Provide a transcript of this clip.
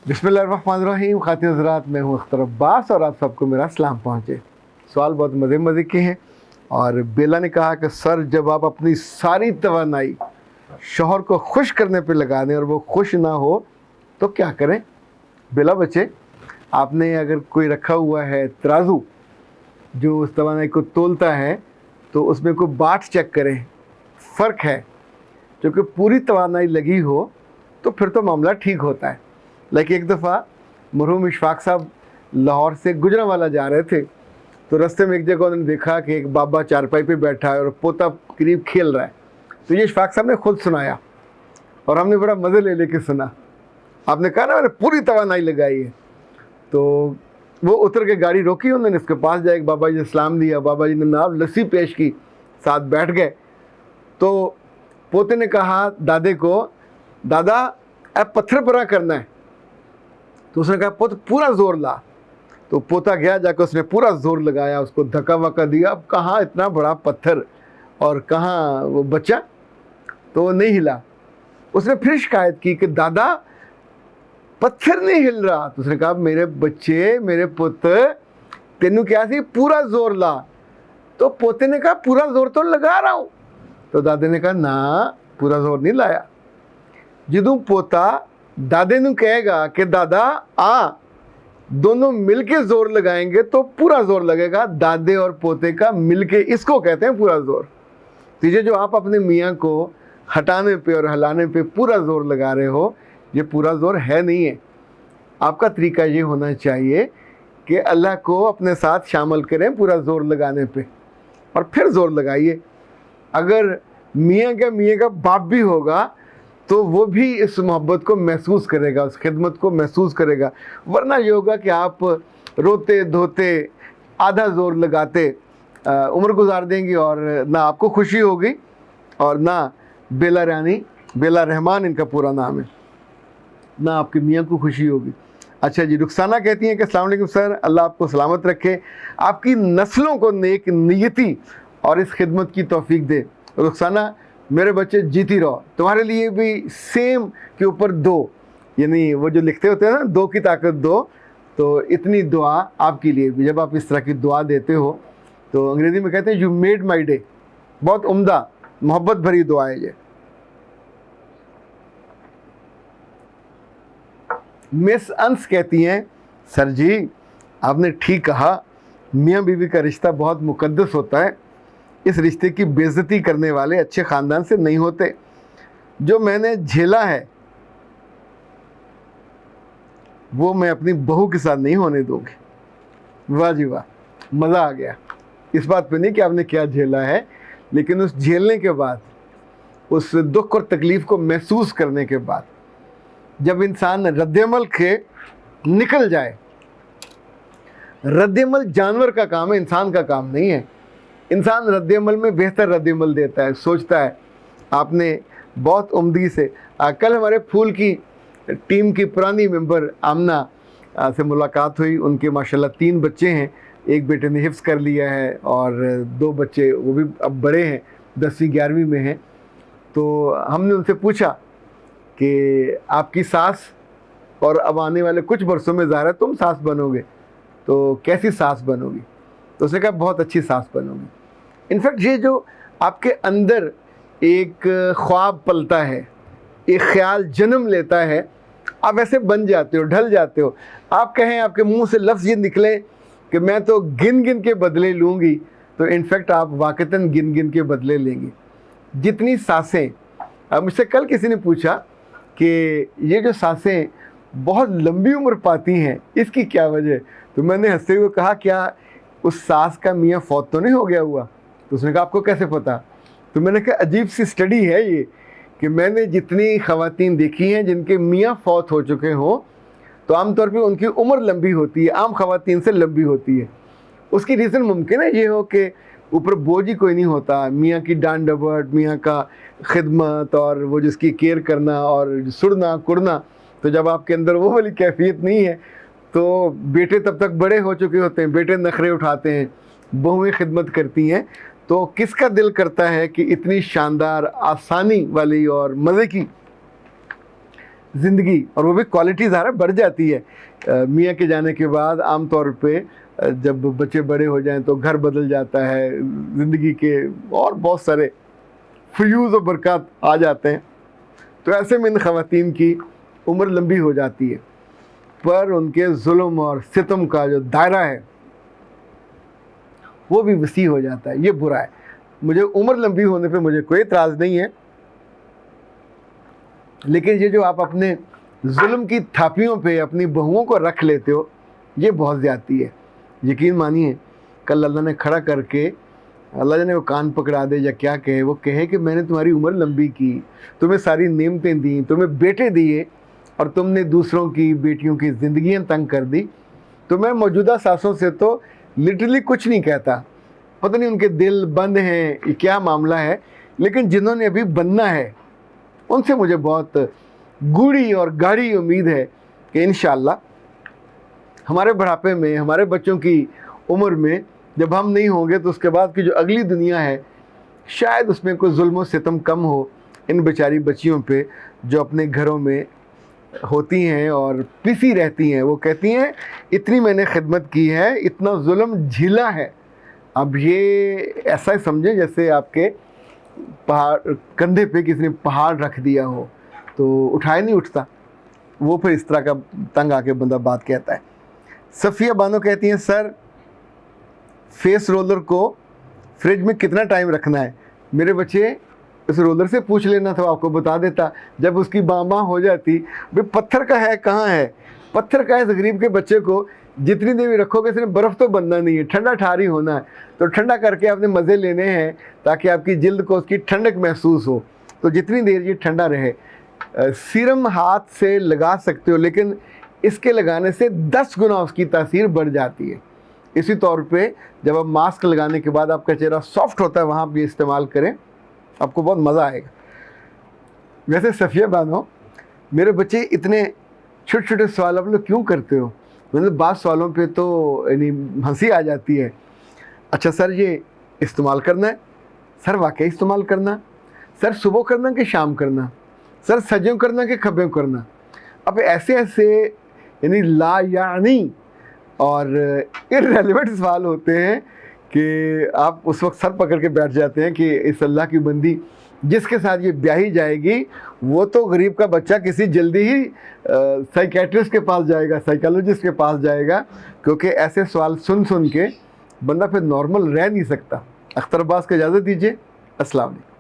बिस्मिल्लाहिर्रहमानिर्रहीम। खातिन हज़रात, मैं हूँ अख्तर अब्बास और आप सबको मेरा सलाम पहुँचे। सवाल बहुत मज़े के हैं और बेला ने कहा कि सर, जब आप अपनी सारी तवानाई शौहर को खुश करने पे लगा दें और वो खुश ना हो तो क्या करें? बेला बच्चे, आपने अगर कोई रखा हुआ है तराजू जो उस तवानाई को तोलता है तो उसमें कोई बाट चेक करें, फ़र्क है। क्योंकि पूरी तवानाई लगी हो तो फिर तो मामला ठीक होता है। लेकिन एक दफ़ा मरहूम इशफाक साहब लाहौर से गुजरांवाला जा रहे थे तो रास्ते में एक जगह उन्होंने देखा कि एक बाबा चारपाई पे बैठा है और पोता करीब खेल रहा है। तो ये इशफाक साहब ने खुद सुनाया और हमने बड़ा मज़े ले लेके सुना। आपने कहा ना मैंने पूरी तवानाई लगाई है। तो वो उतर के गाड़ी रोकी, उन्होंने इसके पास जाए, बाबा जी ने सलाम दिया, बाबा जी ने नाव लस्सी पेश की, साथ बैठ गए। तो पोते ने कहा दादे को, दादा अब पत्थर परा करना है। तो उसने कहा पुत्र पूरा ज़ोर ला। तो पोता गया, जाकर उसने पूरा ज़ोर लगाया, उसको धक्का वक्का दिया। अब कहाँ इतना बड़ा पत्थर और कहाँ वो बच्चा, तो वो नहीं हिला। उसने फिर शिकायत की कि दादा पत्थर नहीं हिल रहा। तो उसने कहा मेरे बच्चे, मेरे पुत्र, तेनू क्या सी, पूरा ज़ोर ला। तो पोते ने कहा पूरा ज़ोर तो लगा रहा हूँ। तो दादे ने कहा ना, पूरा ज़ोर नहीं लाया। जदों पोता दादे नू कहेगा कि दादा आ, दोनों मिलके जोर लगाएंगे तो पूरा जोर लगेगा। दादे और पोते का मिलके, इसको कहते हैं पूरा जोर। तो ये जो आप अपने मियाँ को हटाने पे और हिलाने पे पूरा जोर लगा रहे हो, ये पूरा जोर है नहीं है। आपका तरीका ये होना चाहिए कि अल्लाह को अपने साथ शामिल करें पूरा जोर लगाने पे और फिर जोर लगाइए। अगर मियाँ का बाप भी होगा तो वो भी इस मोहब्बत को महसूस करेगा, उस खिदमत को महसूस करेगा। वरना ये होगा कि आप रोते धोते आधा ज़ोर लगाते उम्र गुजार देंगी और ना आपको खुशी होगी और ना बेला रहमान इनका पूरा नाम है, ना आपके मियाँ को खुशी होगी। अच्छा जी, रुखसाना कहती हैं कि अस्सलाम वालेकुम सर, अल्लाह आपको सलामत रखे, आपकी नस्लों को नेक नियति और इस खिदमत की तौफीक दे। रुखसाना, मेरे बच्चे जीती रहो, तुम्हारे लिए भी सेम के ऊपर दो, यानी वो जो लिखते होते हैं ना, दो की ताकत दो, तो इतनी दुआ आपके लिए भी। जब आप इस तरह की दुआ देते हो तो अंग्रेज़ी में कहते हैं यू मेड माई डे। बहुत उम्दा मोहब्बत भरी दुआ है ये। मिस अंस कहती हैं सर जी, आपने ठीक कहा, मियाँ बीवी का रिश्ता बहुत मुकद्दस होता है। इस रिश्ते की बेइज्जती करने वाले अच्छे ख़ानदान से नहीं होते। जो मैंने झेला है वो मैं अपनी बहू के साथ नहीं होने दूँगी। वाह जी वाह, मज़ा आ गया। इस बात पे नहीं कि आपने क्या झेला है, लेकिन उस झेलने के बाद, उस दुख और तकलीफ़ को महसूस करने के बाद, जब इंसान रद्दअमल के निकल जाए। रद्दअमल जानवर का काम है, इंसान का काम नहीं है। इंसान रद्दअमल में बेहतर रद्दअमल देता है, सोचता है। आपने बहुत उम्दगी से कल हमारे फूल की टीम की पुरानी मेंबर आमना से मुलाकात हुई। उनके माशाल्लाह 3 बच्चे हैं, एक बेटे ने हिफ्ज़ कर लिया है और 2 बच्चे वो भी अब बड़े हैं, 10वीं 11वीं में हैं। तो हमने उनसे पूछा कि आपकी सास, और अब आने वाले कुछ बरसों में ज़ाहिर है तुम सास बनोगे, तो कैसी सास बनोगी? तो उसने कहा बहुत अच्छी सास बनोगी। इनफैक्ट ये जो आपके अंदर एक ख्वाब पलता है, एक ख्याल जन्म लेता है, आप ऐसे बन जाते हो, ढल जाते हो। आप कहें आपके मुंह से लफ्ज़ ये निकले कि मैं तो गिन गिन के बदले लूँगी, तो इनफैक्ट आप वाक़तन गिन गिन के बदले लेंगी। जितनी सांसें, मुझसे कल किसी ने पूछा कि ये जो सांसें बहुत लंबी उम्र पाती हैं, इसकी क्या वजह? तो मैंने हंसते हुए कहा क्या उस सास का मियाँ फौत तो नहीं हो गया हुआ? तो उसने कहा आपको कैसे पता? तो मैंने कहा अजीब सी स्टडी है ये कि मैंने जितनी ख़वातीन देखी हैं जिनके मियाँ फौत हो चुके हों, तो आमतौर पे उनकी उम्र लंबी होती है, आम ख़वातीन से लंबी होती है। उसकी रीज़न मुमकिन है ये हो कि ऊपर बोझ ही कोई नहीं होता, मियाँ की डांट डपट, मियाँ का खिदमत और वो जिसकी केयर करना और सुड़ना कुड़ना। तो जब आपके अंदर वो वाली कैफियत नहीं है तो बेटे तब तक बड़े हो चुके होते हैं, बेटे नखरे उठाते हैं, बहुएं खिदमत करती हैं। तो किसका दिल करता है कि इतनी शानदार, आसानी वाली और मज़े की زندگی، اور وہ بھی کوالٹی ظاہر بڑھ جاتی ہے میاں کے جانے کے بعد. عام طور پہ جب بچے بڑے ہو جائیں تو گھر بدل جاتا ہے، زندگی کے اور بہت سارے فیوز و برکات آ جاتے ہیں. تو ایسے میں ان خواتین کی عمر لمبی ہو جاتی ہے، پر ان کے ظلم اور ستم کا جو دائرہ ہے وہ بھی وسیع ہو جاتا ہے. یہ برا ہے. مجھے عمر لمبی ہونے پہ مجھے کوئی اعتراض نہیں ہے، لیکن یہ جو آپ اپنے ظلم کی تھاپیوں پہ اپنی بہوؤں کو رکھ لیتے ہو، یہ بہت زیادتی ہے. یقین مانیے کل اللہ نے کھڑا کر کے، اللہ جانے وہ کان پکڑا دے یا کیا کہے، وہ کہے کہ میں نے تمہاری عمر لمبی کی، تمہیں ساری نعمتیں دیں، تمہیں بیٹے دیے، اور تم نے دوسروں کی بیٹیوں کی زندگیاں تنگ کر دی. تو میں موجودہ ساسوں سے تو لٹرلی کچھ نہیں کہتا، پتہ نہیں ان کے دل بند ہیں، یہ کیا معاملہ ہے، لیکن جنہوں نے ابھی بننا ہے ان سے مجھے بہت گوڑی اور گاڑی امید ہے کہ انشاءاللہ ہمارے بڑھاپے میں، ہمارے بچوں کی عمر میں جب ہم نہیں ہوں گے تو اس کے بعد کی جو اگلی دنیا ہے شاید اس میں کوئی ظلم و ستم کم ہو ان بیچاری بچیوں پہ جو اپنے گھروں میں ہوتی ہیں اور پسی رہتی ہیں. وہ کہتی ہیں اتنی میں نے خدمت کی ہے، اتنا ظلم جھیلا ہے. اب یہ ایسا ہی سمجھیں جیسے آپ کے پہاڑ کندھے پہ کسی نے پہاڑ رکھ دیا ہو تو اٹھائے نہیں اٹھتا. وہ پھر اس طرح کا تنگ آ کے بندہ بات کہتا ہے. صفیہ بانو کہتی ہیں سر فیس رولر کو فریج میں کتنا ٹائم رکھنا ہے؟ میرے بچے اس رولر سے پوچھ لینا تھا، آپ کو بتا دیتا. جب اس کی باں ہو جاتی، بھئی پتھر کا ہے کہاں ہے، پتھر کا ہے. اس غریب کے بچے کو جتنی دیر بھی رکھو گے اس نے برف تو بننا نہیں ہے، ٹھنڈا ٹھاری ہونا ہے. تو ٹھنڈا کر کے آپ نے مزے لینے ہیں تاکہ آپ کی جلد کو اس کی ٹھنڈک محسوس ہو. تو جتنی دیر یہ ٹھنڈا رہے. سیرم ہاتھ سے لگا سکتے ہو، لیکن اس کے لگانے سے 10 گنا اس کی تاثیر بڑھ جاتی ہے. اسی طور پہ جب آپ ماسک لگانے کے بعد آپ کا چہرہ سافٹ ہوتا ہے، وہاں بھی استعمال کریں، آپ کو بہت مزہ آئے گا. ویسے صفیہ بانو، میرے بچے اتنے چھوٹے چھوٹے سوال آپ لوگ کیوں کرتے ہو؟ مطلب بعض سوالوں پہ تو یعنی ہنسی آ جاتی ہے. اچھا سر یہ استعمال کرنا ہے؟ سر واقعی استعمال کرنا؟ سر صبح کرنا کہ شام کرنا؟ سر سجوں کرنا کہ کھبیوں کرنا؟ اب ایسے ایسے یعنی لا یعنی اور irrelevant سوال ہوتے ہیں کہ آپ اس وقت سر پکڑ کے بیٹھ جاتے ہیں کہ اس اللہ کی بندی جس کے ساتھ یہ بیاہی جائے گی وہ تو غریب کا بچہ کسی جلدی ہی سائیکیٹرسٹ کے پاس جائے گا، سائیکالوجسٹ کے پاس جائے گا، کیونکہ ایسے سوال سن کے بندہ پھر نارمل رہ نہیں سکتا. اختر عباس کو اجازت دیجیے. السلام علیکم.